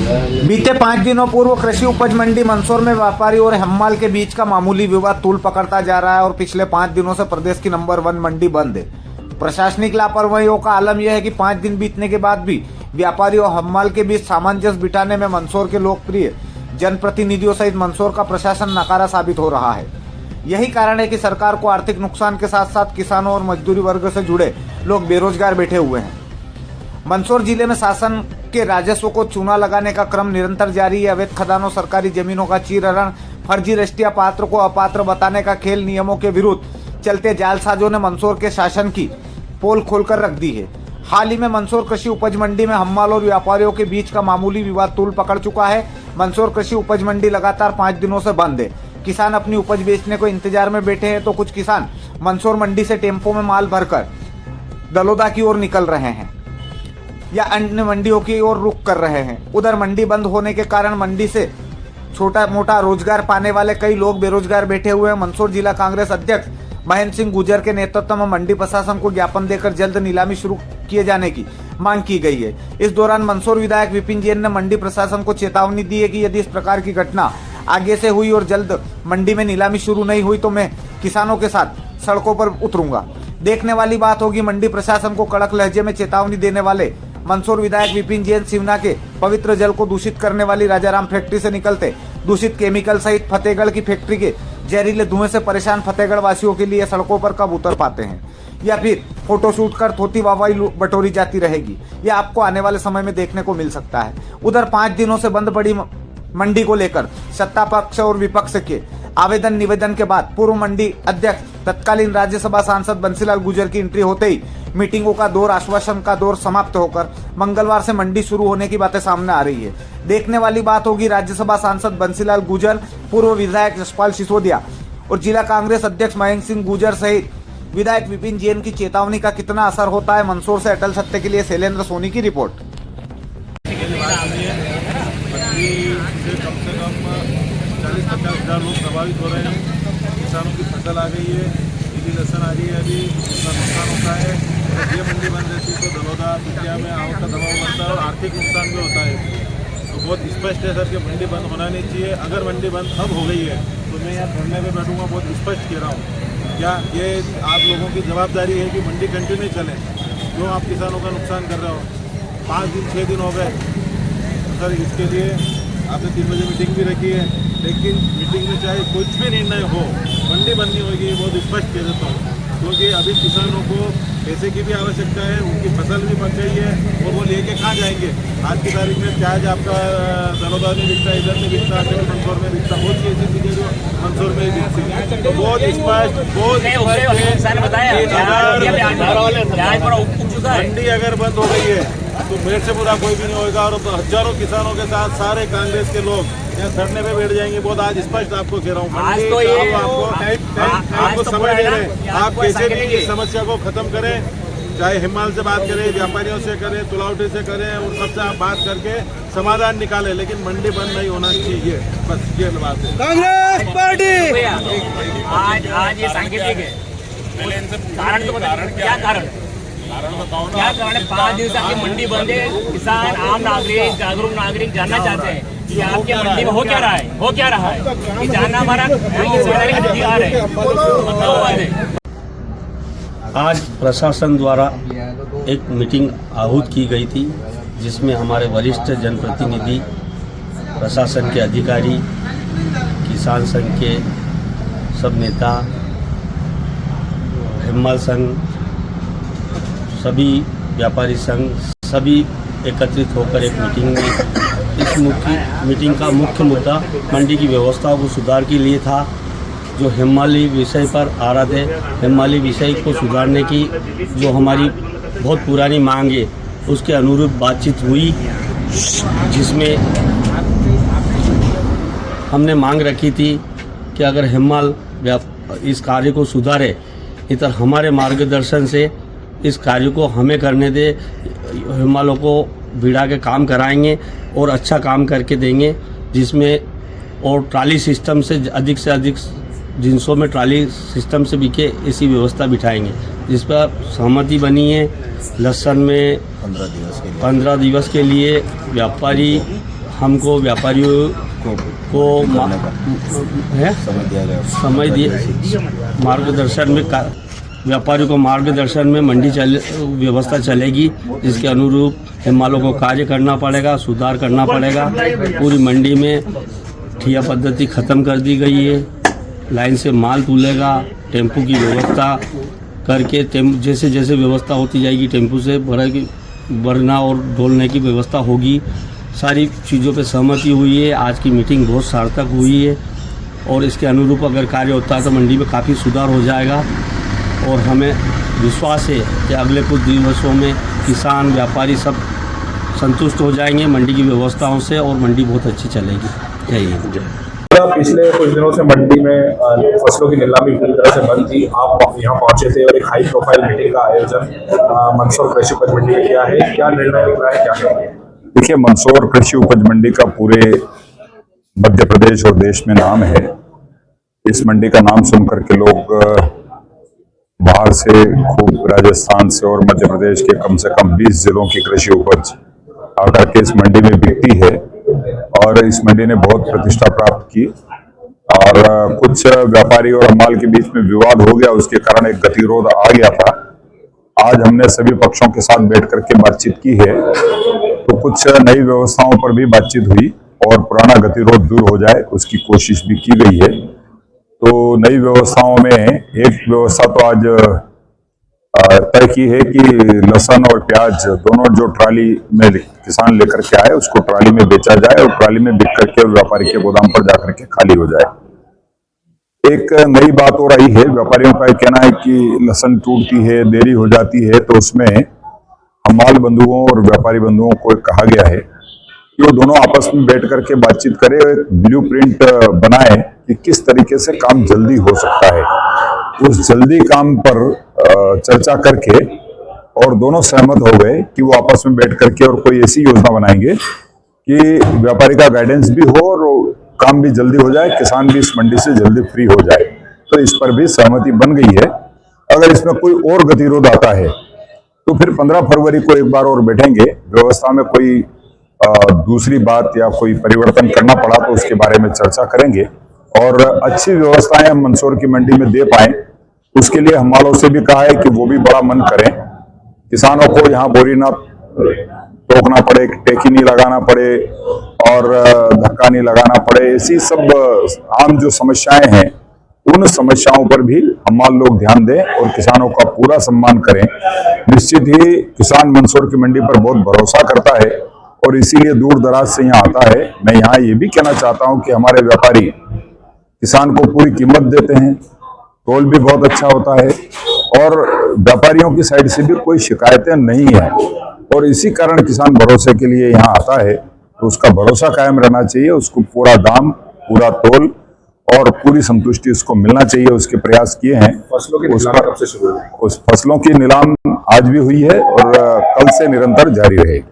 बीते 5 दिनों पूर्व कृषि उपज मंडी मंदसौर में व्यापारी और हम्माल के बीच का मामूली विवाद तूल पकड़ता जा रहा है और पिछले 5 दिनों से प्रदेश की नंबर 1 मंडी बंद है। प्रशासनिक लापरवाहियों का आलम यह है कि 5 दिन बीतने के बाद भी व्यापारी और हम्माल के बीच सामंजस्य बिठाने में मंदसौर के लोकप्रिय जनप्रतिनिधियों सहित मंदसौर का प्रशासन नाकारा साबित हो रहा है। यही कारण है कि सरकार को आर्थिक नुकसान के साथ साथ किसानों और मजदूरी वर्ग से जुड़े लोग बेरोजगार बैठे हुए हैं। मंदसौर जिले में शासन के राजस्व को चूना लगाने का क्रम निरंतर जारी है। अवैध खदानों, सरकारी जमीनों का चीरहरण, फर्जी रजिस्ट्रियां पात्र को अपात्र बताने का खेल नियमों के विरुद्ध चलते जालसाजों ने मंदसौर के शासन की पोल खोलकर रख दी है। हाल ही में मंदसौर कृषि उपज मंडी में हम्माल और व्यापारियों के बीच का मामूली विवाद तूल पकड़ चुका है। मंदसौर कृषि उपज मंडी लगातार 5 दिनों से बंद है। किसान अपनी उपज बेचने को इंतजार में बैठे हैं तो कुछ किसान मंदसौर मंडी से टेम्पो में माल भरकर दलोदा की ओर निकल रहे हैं या अन्य मंडियों की ओर रुख कर रहे हैं। उधर मंडी बंद होने के कारण मंडी से छोटा मोटा रोजगार पाने वाले कई लोग बेरोजगार बैठे हुए हैं। मंदसौर जिला कांग्रेस अध्यक्ष महेंद्र सिंह गुर्जर के नेतृत्व में मंडी प्रशासन को ज्ञापन देकर जल्द नीलामी शुरू किए जाने की मांग की गई है। इस दौरान मंदसौर विधायक विपिन जैन ने मंडी प्रशासन को चेतावनी दी है कि यदि इस प्रकार की घटना आगे से हुई और जल्द मंडी में नीलामी शुरू नहीं हुई तो मैं किसानों के साथ सड़कों पर उतरूंगा। देखने वाली बात होगी, मंडी प्रशासन को कड़क लहजे में चेतावनी देने वाले मंदसौर विधायक विपिन जैन सिवना के पवित्र जल को दूषित करने वाली राजाराम फैक्ट्री से निकलते दूषित केमिकल सहित फतेहगढ़ की फैक्ट्री के जहरीले धुएं से परेशान फतेहगढ़ वासियों के लिए सड़कों पर कब उतर पाते हैं या फिर फोटोशूट कर थोती वाहवाही बटोरी जाती रहेगी, यह आपको आने वाले समय में देखने को मिल सकता है। उधर 5 दिनों से बंद पड़ी मंडी को लेकर सत्ता पक्ष और विपक्ष के आवेदन निवेदन के बाद पूर्व मंडी अध्यक्ष तत्कालीन राज्यसभा सांसद बंसीलाल गुर्जर की एंट्री होते ही मीटिंगों का दौर, आश्वासन का दौर समाप्त होकर मंगलवार से मंडी शुरू होने की बातें सामने आ रही है। देखने वाली बात होगी, राज्यसभा सांसद बंसीलाल गुर्जर, पूर्व विधायक यशपाल सिसोदिया और जिला कांग्रेस अध्यक्ष महेंद्र सिंह गुर्जर सहित विधायक विपिन जैन की चेतावनी का कितना असर होता है। मंदसौर से अटल सत्य के लिए शैलेंद्र सोनी की रिपोर्ट। कम से कम 40-50 हज़ार लोग प्रभावित हो रहे हैं। किसानों की फसल आ गई है, पीली लहसुन आ रही है, अभी उसका नुकसान होता है। ये मंडी बंद रहती है तो दलोदा दुनिया में आवक का दबाव बनता है और आर्थिक नुकसान भी होता है। तो बहुत स्पष्ट है सर कि मंडी बंद होना नहीं चाहिए। अगर मंडी बंद अब हो गई है तो मैं यहाँ धरने में बैठूँगा, बहुत स्पष्ट कह रहा हूँ। क्या ये आप लोगों की जवाबदारी है कि मंडी कंटिन्यू चले? क्यों आप किसानों का नुकसान कर रहे हो? 5 दिन 6 दिन हो गए सर। इसके लिए आपने 3 बजे मीटिंग भी रखी है, लेकिन मीटिंग में चाहे कुछ भी निर्णय हो, मंडी बंद नहीं होगी, बहुत स्पष्ट कह देता हूँ। क्योंकि अभी किसानों को पैसे की भी आवश्यकता है, उनकी फसल भी पक गई है और वो लेके कहाँ जाएंगे? आज की तारीख में प्याज आपका दलोदा में बिकता है, इधर में बिकता है, मंदसौर में बिकता है, बहुत सी ऐसी चीज़ें जो मंदसौर में बिकती है। तो बहुत स्पष्ट मंडी अगर बंद हो गई है तो पेट से पूरा कोई भी नहीं होगा और हजारों किसानों के साथ सारे कांग्रेस के लोग यहाँ धरने पे बैठ जाएंगे। बहुत आज स्पष्ट आपको कह रहा हूँ, मंडी तो आपको समझ दे रहे हैं। आप कैसे भी इस समस्या को खत्म करें, चाहे हिमाल से बात करें, व्यापारियों से करें, तुलावटी से करें, उन सबसे आप बात करके समाधान निकालें, लेकिन मंडी बंद नहीं होना चाहिए। बस ये बात है। कांग्रेस पार्टी आज ये सांकेतिक है। कारण तो बताओ, क्या कारण? क्या कारण है 5 दिन से आपकी मंडी बंद है? किसान, आम नागरिक, जागरूक नागरिक जानना चाहते हैं कि आपके मंडी में हो क्या रहा है, हो क्या रहा है, ये जानना हमारा अधिकार है। आज प्रशासन द्वारा एक मीटिंग आहूत की गई थी, जिसमें हमारे वरिष्ठ जनप्रतिनिधि, प्रशासन के अधिकारी, किसान संघ के सब नेता, हिम्मल संघ, सभी व्यापारी संघ, सभी एकत्रित होकर एक मीटिंग में इस मीटिंग का मुख्य मुद्दा मंडी की व्यवस्थाओं को सुधार के लिए था। जो हिमालय विषय पर आ रहे थे, हिमालय विषय को सुधारने की जो हमारी बहुत पुरानी मांग है, उसके अनुरूप बातचीत हुई, जिसमें हमने मांग रखी थी कि अगर हिमाल इस कार्य को सुधारे, इधर हमारे मार्गदर्शन से इस कार्य को हमें करने दे, हिमालयों को भिड़ा के काम कराएंगे और अच्छा काम करके देंगे, जिसमें और ट्राली सिस्टम से अधिक जिनसों में ट्राली सिस्टम से बिके ऐसी व्यवस्था बिठाएंगे, जिस पर सहमति बनी है। लहसुन में 15 दिवस के लिए व्यापारी हमको व्यापारियों को समय दिए मार्गदर्शन में व्यापारियों को मार्गदर्शन में मंडी व्यवस्था चलेगी, जिसके अनुरूप हिम्मालों को कार्य करना पड़ेगा, सुधार करना पड़ेगा। पूरी मंडी में ठिया पद्धति ख़त्म कर दी गई है, लाइन से माल तुलेगा, टेम्पू की व्यवस्था करके जैसे जैसे व्यवस्था होती जाएगी टेम्पू से भरना और ढोलने की व्यवस्था होगी। सारी चीज़ों पे सहमति हुई है। आज की मीटिंग बहुत सार्थक हुई है और इसके अनुरूप अगर कार्य होता है तो मंडी में काफ़ी सुधार हो जाएगा और हमें विश्वास है कि अगले कुछ दिवसों में किसान व्यापारी सब संतुष्ट हो जाएंगे मंडी की व्यवस्थाओं से और मंडी बहुत अच्छी चलेगी। जय हिंद। पिछले कुछ दिनों से मंडी में फसलों की नीलामी पूरी तरह से बंद थी। आप यहाँ पहुंचे थे और एक हाई प्रोफाइल मीटिंग का आयोजन मंदसौर कृषि उपज मंडी में किया है। क्या निर्णय निकला है, क्या कहेंगे? देखिए, मंदसौर कृषि उपज मंडी का पूरे मध्य प्रदेश और देश में नाम है। इस मंडी का नाम सुनकर के लोग बाहर से, खूब राजस्थान से और मध्य प्रदेश के कम से कम 20 जिलों की कृषि उपज आकर के इस मंडी में बिकती है और इस मंडी ने बहुत प्रतिष्ठा प्राप्त की। और कुछ व्यापारी और हम्माल के बीच में विवाद हो गया, उसके कारण एक गतिरोध आ गया था। आज हमने सभी पक्षों के साथ बैठ करके बातचीत की है, तो कुछ नई व्यवस्थाओं पर भी बातचीत हुई और पुराना गतिरोध दूर हो जाए उसकी कोशिश भी की गई है। तो नई व्यवस्थाओं में एक व्यवस्था तो आज तय की है कि लहसुन और प्याज दोनों जो ट्राली में किसान लेकर के आए उसको ट्राली में बेचा जाए और ट्राली में बिक करके व्यापारी के गोदाम पर जाकर के खाली हो जाए। एक नई बात हो रही है, व्यापारियों का कहना है कि लहसुन टूटती है, देरी हो जाती है, तो उसमें हम्माल बंधुओं और व्यापारी बंधुओं को कहा गया है कि वो दोनों आपस में बैठ करके बातचीत करें, एक ब्लूप्रिंट बनाए कि किस तरीके से काम जल्दी हो सकता है। उस जल्दी काम पर चर्चा करके और दोनों सहमत हो गए कि वो आपस में बैठ करके और कोई ऐसी योजना बनाएंगे कि व्यापारी का गाइडेंस भी हो और काम भी जल्दी हो जाए, किसान भी इस मंडी से जल्दी फ्री हो जाए। तो इस पर भी सहमति बन गई है। अगर इसमें कोई और गतिरोध आता है तो फिर 15 फरवरी को एक बार और बैठेंगे। व्यवस्था में कोई दूसरी बात या कोई परिवर्तन करना पड़ा तो उसके बारे में चर्चा करेंगे और अच्छी व्यवस्थाएं हम मंदसौर की मंडी में दे पाए, उसके लिए हम्मालों से भी कहा है कि वो भी बड़ा मन करें। किसानों को यहाँ बोरी ना टोकना पड़े, टेकी नहीं लगाना पड़े और धक्का नहीं लगाना पड़े, ऐसी सब आम जो समस्याएं हैं उन समस्याओं पर भी हम्माल लोग ध्यान दें और किसानों का पूरा सम्मान करें। निश्चित ही किसान मंदसौर की मंडी पर बहुत भरोसा करता है और इसीलिए दूर दराज से यहाँ आता है। मैं यहाँ ये भी कहना चाहता हूँ कि हमारे व्यापारी किसान को पूरी कीमत देते हैं, तोल भी बहुत अच्छा होता है और व्यापारियों की साइड से भी कोई शिकायतें नहीं है और इसी कारण किसान भरोसे के लिए यहाँ आता है। तो उसका भरोसा कायम रहना चाहिए, उसको पूरा दाम, पूरा तोल और पूरी संतुष्टि उसको मिलना चाहिए। उसके प्रयास किए हैं। फसलों की नीलामी कब से शुरू हुई? उस फसलों की नीलाम आज भी हुई है और कल से निरंतर जारी रहेगी।